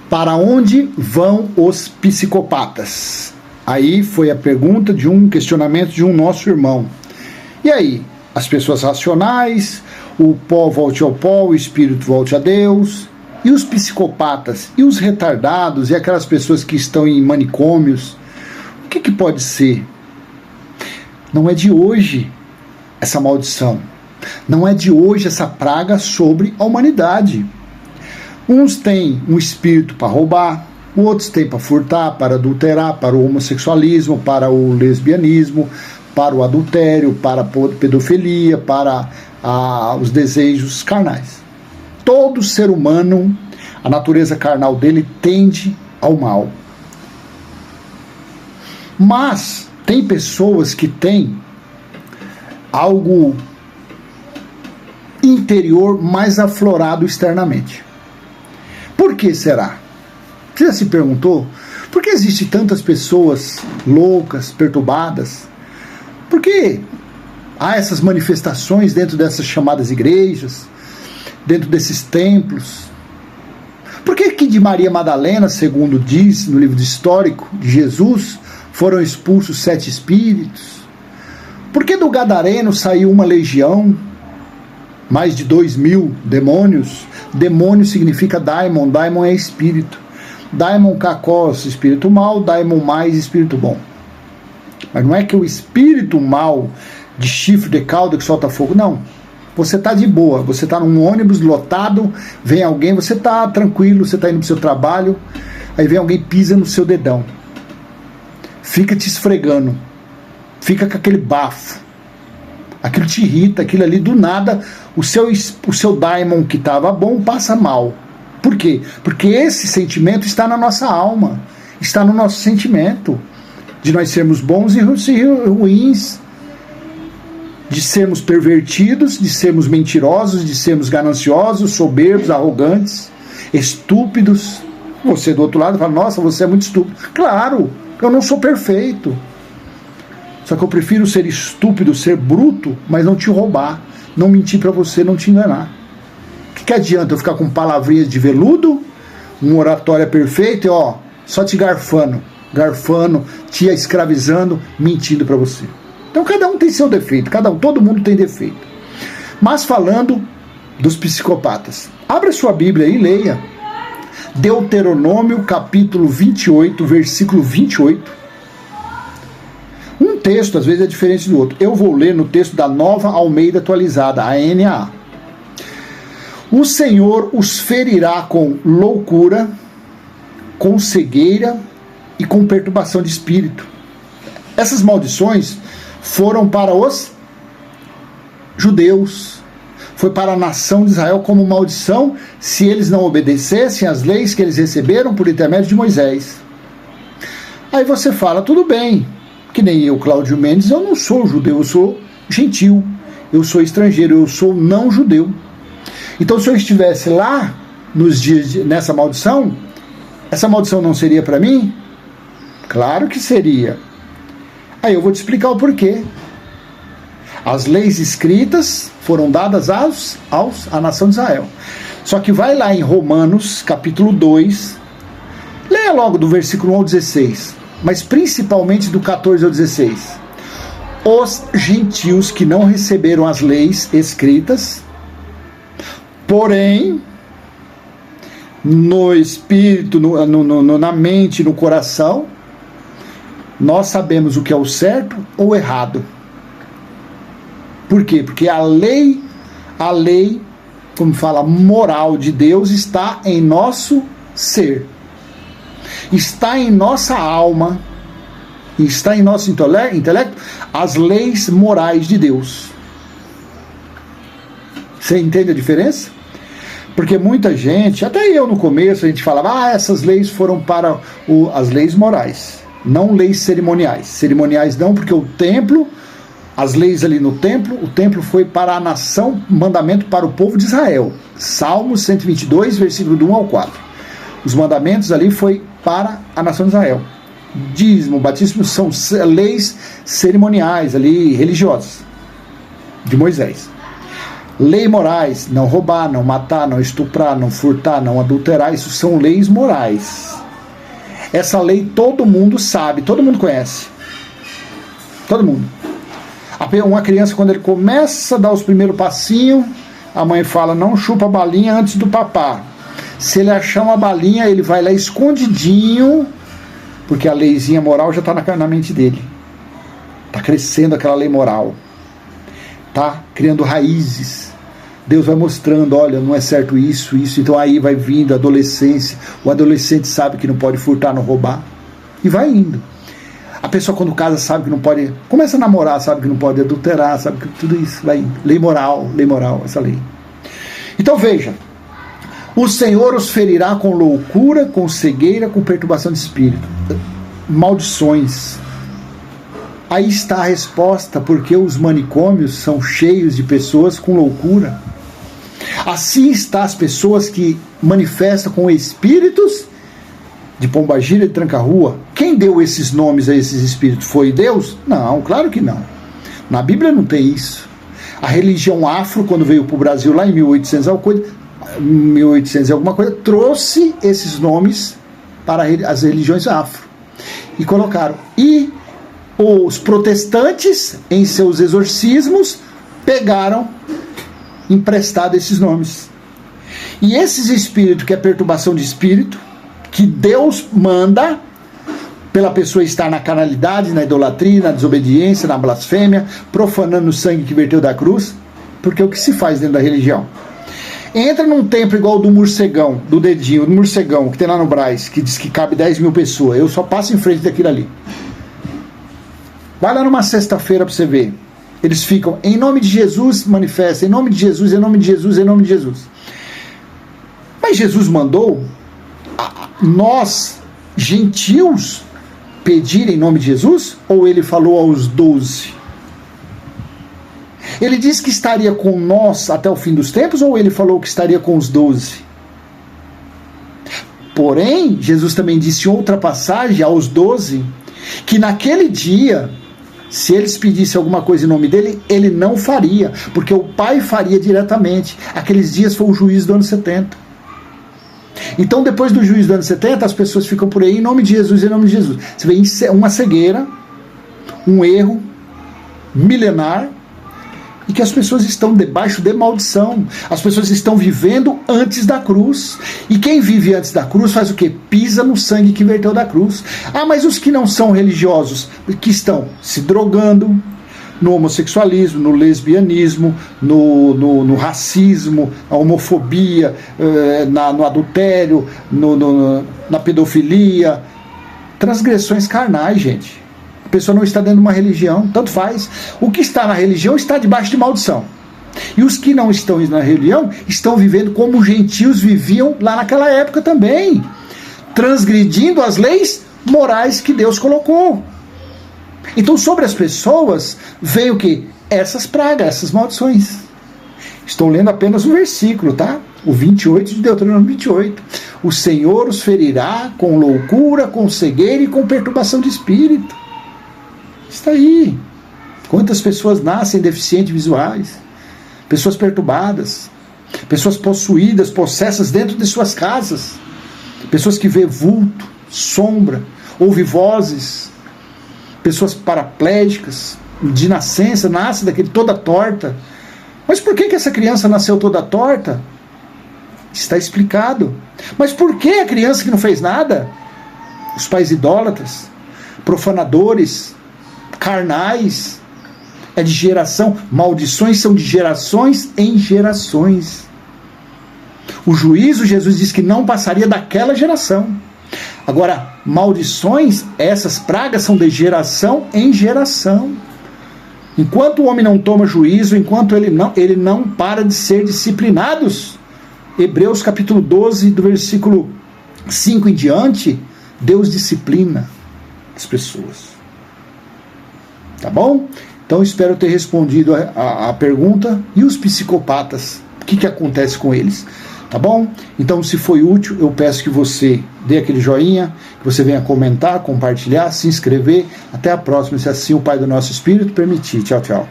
Para onde vão os psicopatas? Aí foi a pergunta de um questionamento de um nosso irmão. E aí? As pessoas racionais, o pó volte ao pó, o espírito volte a Deus, e os psicopatas, e os retardados, e aquelas pessoas que estão em manicômios, o que pode ser? Não é de hoje essa maldição, não é de hoje essa praga sobre a humanidade. Uns têm um espírito para roubar, outros têm para furtar, para adulterar, para o homossexualismo, para o lesbianismo, para o adultério, para a pedofilia, para os desejos carnais. Todo ser humano, a natureza carnal dele tende ao mal. Mas tem pessoas que têm algo interior mais aflorado externamente. Por que será? Você já se perguntou? Por que existem tantas pessoas loucas, perturbadas? Por que há essas manifestações dentro dessas chamadas igrejas, dentro desses templos? Por que de Maria Madalena, segundo diz no livro histórico de Jesus, foram expulsos 7 espíritos? Por que do Gadareno saiu uma legião, mais de 2.000 demônios? Demônio significa daimon, daimon é espírito. Daimon kakos, espírito mal, daimon mais, espírito bom. Mas não é que o espírito mal de chifre de cauda que solta fogo, não. Você está de boa, você está num ônibus lotado, vem alguém, você está tranquilo, você está indo para o seu trabalho, aí vem alguém, pisa no seu dedão, fica te esfregando, fica com aquele bafo, aquilo te irrita, aquilo ali do nada, o seu daimon que estava bom passa mal. Por quê? Porque esse sentimento está na nossa alma, está no nosso sentimento, de nós sermos bons e ruins, de sermos pervertidos, de sermos mentirosos, de sermos gananciosos, soberbos, arrogantes, estúpidos. Você do outro lado fala, nossa, você é muito estúpido. Claro, eu não sou perfeito. Só que eu prefiro ser estúpido, ser bruto, mas não te roubar, não mentir para você, não te enganar. O que adianta eu ficar com palavrinhas de veludo, uma oratória perfeita e só te garfando, te escravizando, mentindo para você. Então cada um tem seu defeito, todo mundo tem defeito. Mas falando dos psicopatas, abra sua Bíblia aí e leia Deuteronômio capítulo 28, versículo 28. Um texto às vezes é diferente do outro. Eu vou ler no texto da Nova Almeida Atualizada, a NAA. O Senhor os ferirá com loucura, com cegueira e com perturbação de espírito. Essas maldições foram para os judeus, foi para a nação de Israel como maldição se eles não obedecessem às leis que eles receberam por intermédio de Moisés. Aí você fala, tudo bem, que nem eu, Cláudio Mendes, eu não sou judeu, eu sou gentil, eu sou estrangeiro, eu sou não judeu. Então se eu estivesse lá nos dias nessa maldição, essa maldição não seria para mim? Claro que seria. Aí eu vou te explicar o porquê. As leis escritas foram dadas à nação de Israel. Só que vai lá em Romanos, capítulo 2, leia logo do versículo 1 ao 16, mas principalmente do 14 ao 16. Os gentios que não receberam as leis escritas, porém, no espírito, na mente, no coração, nós sabemos o que é o certo ou o errado. Por quê? Porque a lei, como fala, moral de Deus está em nosso ser. Está em nossa alma, está em nosso intelecto, as leis morais de Deus. Você entende a diferença? Porque muita gente, até eu no começo, a gente falava, essas leis foram para as leis morais. Não leis cerimoniais. Cerimoniais não, porque o templo, as leis ali no templo, o templo foi para a nação, mandamento para o povo de Israel. Salmos 122, versículo do 1 ao 4. Os mandamentos ali foi para a nação de Israel. Dízimo, batismo são leis cerimoniais ali, religiosas, de Moisés. Leis morais, não roubar, não matar, não estuprar, não furtar, não adulterar, isso são leis morais. Essa lei todo mundo sabe, todo mundo conhece. Todo mundo. Uma criança, quando ele começa a dar os primeiros passinhos, a mãe fala, não chupa a balinha antes do papá. Se ele achar uma balinha, ele vai lá escondidinho, porque a leizinha moral já está na mente dele. Está crescendo aquela lei moral. Está criando raízes. Deus vai mostrando, olha, não é certo isso. Então aí vai vindo a adolescência. O adolescente sabe que não pode furtar, não roubar. E vai indo. A pessoa quando casa sabe que não pode... Começa a namorar, sabe que não pode adulterar, sabe que tudo isso vai indo. Lei moral, essa lei. Então veja. O Senhor os ferirá com loucura, com cegueira, com perturbação de espírito. Maldições. Aí está a resposta, porque os manicômios são cheios de pessoas com loucura. Assim está as pessoas que manifestam com espíritos de pombagira e de tranca-rua. Quem deu esses nomes a esses espíritos? Foi Deus? Não, claro que não. Na Bíblia não tem isso. A religião afro, quando veio para o Brasil lá em 1800 e alguma coisa, trouxe esses nomes para as religiões afro. E colocaram. E os protestantes, em seus exorcismos, pegaram emprestado esses nomes. E esses espíritos, que é perturbação de espírito, que Deus manda pela pessoa estar na carnalidade, na idolatria, na desobediência, na blasfêmia, profanando o sangue que verteu da cruz, porque é o que se faz dentro da religião. Entra num templo igual do morcegão, do dedinho, do morcegão, que tem lá no Brás, que diz que cabe 10 mil pessoas. Eu só passo em frente daquilo ali. Vai lá numa sexta-feira para você ver. Eles ficam, em nome de Jesus, manifesta, em nome de Jesus, em nome de Jesus, em nome de Jesus. Mas Jesus mandou nós, gentios, pedir em nome de Jesus? Ou ele falou aos 12? Ele disse que estaria com nós até o fim dos tempos, ou ele falou que estaria com os 12? Porém, Jesus também disse em outra passagem, aos 12, que naquele dia, se eles pedissem alguma coisa em nome dele, ele não faria, porque o Pai faria diretamente. Aqueles dias foi o juízo do ano 70. Então, depois do juízo do ano 70, as pessoas ficam por aí em nome de Jesus, em nome de Jesus. Você vê uma cegueira, um erro milenar, e que as pessoas estão debaixo de maldição. As pessoas estão vivendo antes da cruz. E quem vive antes da cruz faz o quê? Pisa no sangue que verteu da cruz. Ah, mas os que não são religiosos, que estão se drogando no homossexualismo, no lesbianismo, no racismo, na homofobia, no adultério, na pedofilia, transgressões carnais, gente. A pessoa não está dentro de uma religião, tanto faz. O que está na religião está debaixo de maldição. E os que não estão na religião estão vivendo como os gentios viviam lá naquela época também, transgredindo as leis morais que Deus colocou. Então sobre as pessoas veio o quê? Essas pragas, essas maldições. Estou lendo apenas um versículo, tá? O 28 de Deuteronômio 28. O Senhor os ferirá com loucura, com cegueira e com perturbação de espírito. Está aí. Quantas pessoas nascem deficientes visuais, pessoas perturbadas, pessoas possuídas, possessas dentro de suas casas, pessoas que vê vulto, sombra, ouve vozes, pessoas paraplégicas, de nascença, nasce daquele toda torta. Mas por que essa criança nasceu toda torta? Está explicado. Mas por que a criança que não fez nada? Os pais idólatras, profanadores, carnais, é de geração. Maldições são de gerações em gerações. O juízo, Jesus disse que não passaria daquela geração. Agora, maldições, essas pragas são de geração em geração. Enquanto o homem não toma juízo, enquanto ele não para de ser disciplinados. Hebreus capítulo 12, do versículo 5 em diante, Deus disciplina as pessoas. Tá bom? Então espero ter respondido a pergunta. E os psicopatas? O que acontece com eles? Tá bom? Então, se foi útil, eu peço que você dê aquele joinha, que você venha comentar, compartilhar, se inscrever. Até a próxima, se assim o Pai do nosso Espírito permitir. Tchau, tchau.